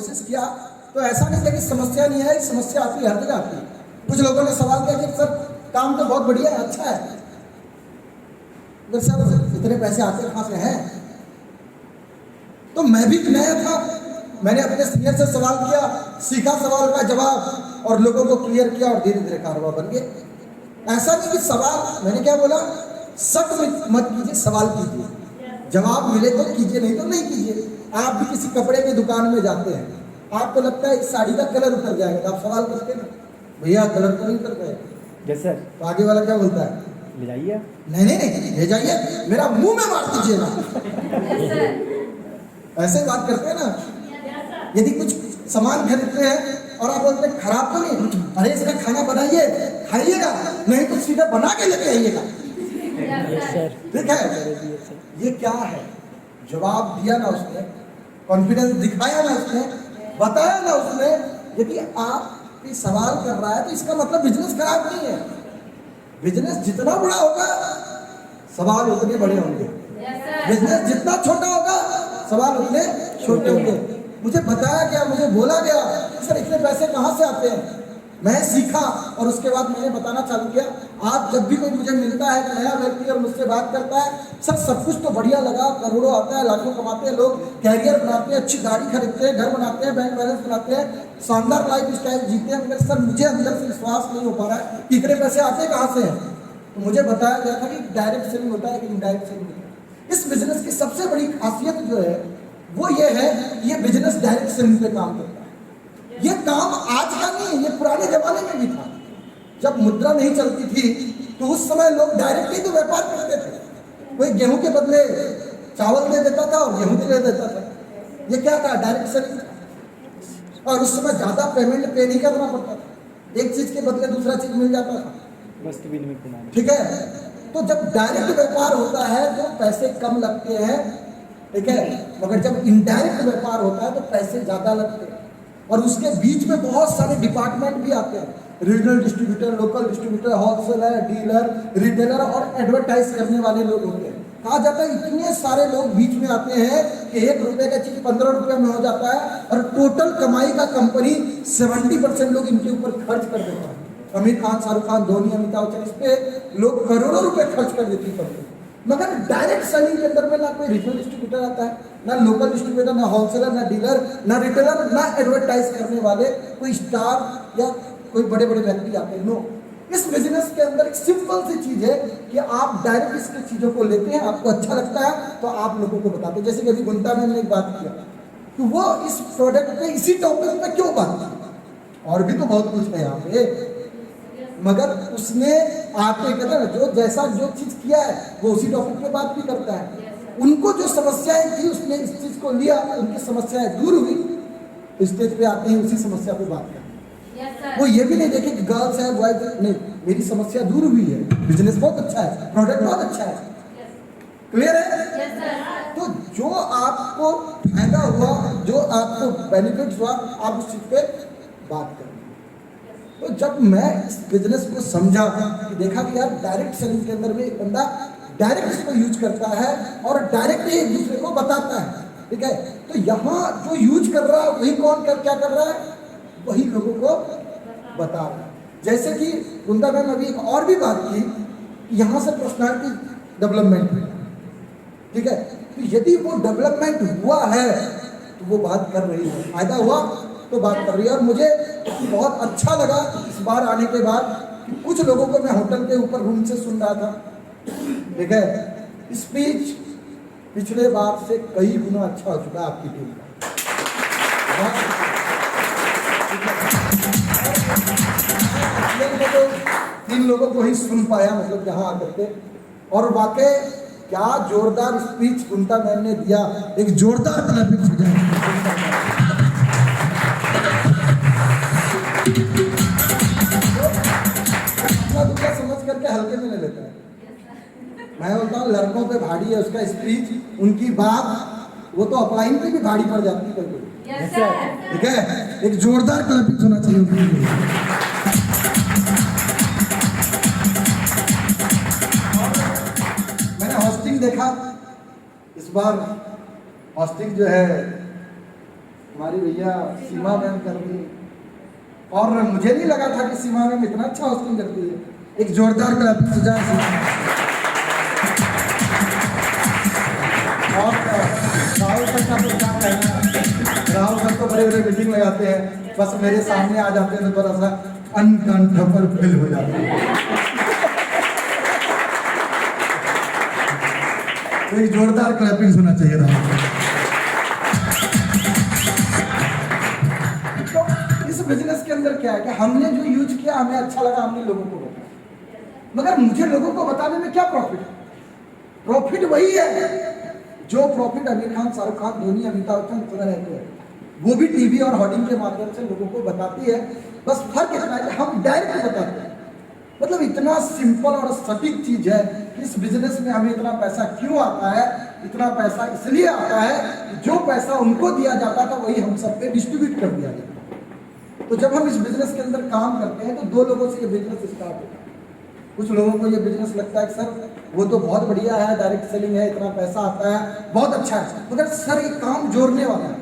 कोशिश किया तो ऐसा नहीं था कि समस्या नहीं है, समस्या आती हर जगह आती है। कुछ लोगों ने सवाल किया कि सर काम तो बहुत बढ़िया है, अच्छा है, तो सर इतने पैसे आते कहाँ से हैं? तो मैं भी नया था, मैंने अपने सीनियर से सवाल किया, सीखा सवाल का जवाब और लोगों को क्लियर किया और धीरे धीरे कारोबार बन गए। ऐसा नहीं कि सवाल, मैंने क्या बोला, शक मत कीजिए, सवाल कीजिए, जवाब मिले तो कीजिए, नहीं तो नहीं कीजिए। आप भी किसी कपड़े की दुकान में जाते हैं, आपको लगता है इस साड़ी का कलर उतर जाएगा, तो आप सवाल करते हैं भैया कलर तो नहीं उतर पाएगा। Yes sir. तो आगे वाला क्या बोलता है? ले जाइए। नहीं नहीं नहीं ले जाइए, मेरा मुंह में मार दीजिए ना। ऐसे बात करते हैं ना। यदि कुछ सामान खरीदते हैं और आप बोलते हैं खराब तो नहीं, अरे इसका खाना बनाइए खाइएगा, नहीं तो सीधे बना के लेके आइएगा। ठीक है, ये क्या है? जवाब दिया ना उसने, कॉन्फिडेंस दिखाया ना उसने, बताया ना उसने। यदि आप सवाल कर रहा है तो इसका मतलब बिजनेस खराब नहीं है। बिजनेस जितना बड़ा होगा सवाल उतने बड़े होंगे, बिजनेस जितना छोटा होगा सवाल उतने छोटे होंगे। मुझे बताया गया, मुझे बोला गया कि सर इतने पैसे कहाँ से आते हैं, मैं सीखा और उसके बाद मैंने बताना चालू किया। आज जब भी कोई मुझे मिलता है नया व्यक्ति और मुझसे बात करता है, सर सब कुछ तो बढ़िया लगा, करोड़ों आता है, लाखों कमाते हैं लोग, कैरियर बनाते हैं, अच्छी गाड़ी खरीदते हैं, घर बनाते हैं, बैंक बैलेंस बनाते हैं, शानदार लाइफ स्टाइल जीते हैं, मगर सर मुझे अंदर से विश्वास नहीं हो पा रहा है कि इतने पैसे आते कहाँ से हैं। तो मुझे बताया गया था कि डायरेक्ट सेलिंग होता है लेकिन इनडायरेक्ट सेलिंग होता है। इस बिजनेस की सबसे बड़ी खासियत जो है वो ये है कि ये बिजनेस डायरेक्ट सेलिंग पे काम करता है। ये काम आज का नहीं है, ये पुराने जमाने में भी था। जब मुद्रा नहीं चलती थी तो उस समय लोग डायरेक्ट ही तो व्यापार करते थे। कोई गेहूं के बदले चावल दे देता था और गेहूं दे देता था, ये क्या था? Direct selling. और उस समय ज्यादा पेमेंट पे नहीं करना पड़ता था, एक चीज के बदले दूसरा चीज मिल जाता था। ठीक है, तो जब डायरेक्ट व्यापार होता है तो पैसे कम लगते हैं, ठीक है, मगर जब इनडायरेक्ट व्यापार होता है तो पैसे ज्यादा लगते हैं। और उसके बीच में बहुत सारे डिपार्टमेंट भी आते हैं, regional distributor, local distributor, wholesaler, dealer, retailer और एडवर्टाइज करने वाले लोग होते हैं। कहा जाता है इतने सारे लोग बीच में आते हैं कि 1 रुपए का चीज 15 रुपए में हो जाता है और टोटल कमाई का कंपनी 70% लोग इनके ऊपर खर्च कर देता है। आमिर खान, शाहरुख खान, धोनी, अमिताभ बच्चन, इस पे लोग करोड़ों रुपए खर्च कर देती है। मगर डायरेक्ट सेलिंग के अंदर में ना कोई रीजनल डिस्ट्रीब्यूटर आता है, ना लोकल डिस्ट्रीब्यूटर, ना होलसेलर, ना डीलर, ना रिटेलर, ना एडवर्टाइज करने वाले कोई स्टार या कोई बड़े बड़े व्यक्ति आते हैं। नो, इस बिजनेस के अंदर एक सिंपल सी चीज है कि आप डायरेक्ट इसकी चीजों को लेते हैं, आपको अच्छा लगता है तो आप लोगों को बताते हैं। जैसे कि अभी गुंता मैम ने एक बात किया कि वो इस प्रोडक्ट पे, इसी टॉपिक पे क्यों बात की, और भी तो बहुत कुछ है यहाँ पे, मगर उसने आके कहते हैं जो जैसा जो चीज किया है वो उसी टॉपिक पे बात भी करता है। उनको जो समस्याएं थी उसने इस चीज को लिया, उनकी समस्याएं दूर हुई, स्टेज पे आते हैं उसी समस्या पे बात करते। वो ये भी नहीं देखे कि गर्ल्स है बॉयज, नहीं, मेरी समस्या दूर हुई है, बिजनेस बहुत अच्छा है, प्रोडक्ट बहुत अच्छा है। क्लियर है? तो जो आपको फायदा हुआ, जो आपको बेनिफिट हुआ, आप उस चीज पे बात करें। तो जब मैं इस बिजनेस को समझा कि देखा कि यार डायरेक्ट सेलिंग के अंदर में एक बंदा डायरेक्ट इसको यूज करता है और डायरेक्ट ही एक दूसरे को बताता है, ठीक है, तो यहाँ जो यूज कर रहा है वही कौन क्या कर रहा है, वही लोगों को बता रहा है। जैसे कि कुंदा मैम अभी एक और भी बात की, यहाँ से पर्सनालिटी डेवलपमेंट, ठीक है, तो यदि वो डेवलपमेंट हुआ है तो वो बात कर रही है, फायदा हुआ तो बात कर रही है। और मुझे बहुत अच्छा लगा इस बार आने के बाद कि कुछ लोगों को मैं होटल के ऊपर रूम से सुन रहा था, ठीक है, स्पीच पिछले बार से कई गुना अच्छा हो चुका है आपकी टीम का। 3 लोगों को ही सुन पाया, मतलब यहाँ आकर के, और वाकई क्या जोरदार स्पीच कुंता मैम ने दिया, एक जोरदार क्लैपिंग हो जाए। समझ करके हल्के में ले लेता है। मैं बोलता हूँ लड़कों पे भारी है उसका स्पीच, उनकी बात वो तो अपलाइन पे भी भारी पड़ जाती है कभी, ठीक है, एक जोरदार क्लैपिंग होना चाहिए। मैंने हॉस्टिंग देखा, इस बार हॉस्टिंग जो है हमारी भैया सीमा मैम कर दी, और मुझे नहीं लगा था कि सीमा मैम इतना अच्छा होस्टिंग करती है। एक जोरदार क्लैप सजाए सीमा। और राहुल सर का तो क्या कहना, राहुल सर तो बड़े बड़े मीटिंग लगाते हैं, बस मेरे सामने आ जाते हैं तो थोड़ा सा अनकंफर्टेबल फील हो जाता है। तो एक जोरदार क्लैपिंग होना चाहिए राहुल। तो इस बिजनेस के अंदर क्या है कि हमने जो यूज किया हमें अच्छा लगा, हमने लोगों को बताया, मगर मुझे लोगों को बताने में क्या प्रॉफिट है? प्रॉफिट वही है जो प्रॉफिट आमिर खान, शाहरुख खान, धोनी, अमिताभ बच्चन चल रहते हैं, वो भी टीवी और होर्डिंग के माध्यम से लोगों को बताती है। बस फर्क इतना है कि हम डायरेक्ट बताते हैं। मतलब इतना सिंपल और सटीक चीज है कि इस बिजनेस में हमें इतना पैसा क्यों आता है? इतना पैसा इसलिए आता है कि जो पैसा उनको दिया जाता था वही हम सब पे डिस्ट्रीब्यूट कर दिया जाता। तो जब हम इस बिजनेस के अंदर काम करते हैं तो दो लोगों से ये बिजनेस स्टार्ट होता है। कुछ लोगों को ये बिजनेस लगता है कि सर वो तो बहुत बढ़िया है, डायरेक्ट सेलिंग है, इतना पैसा आता है, बहुत अच्छा है, मगर सर ये काम जोड़ने वाला है।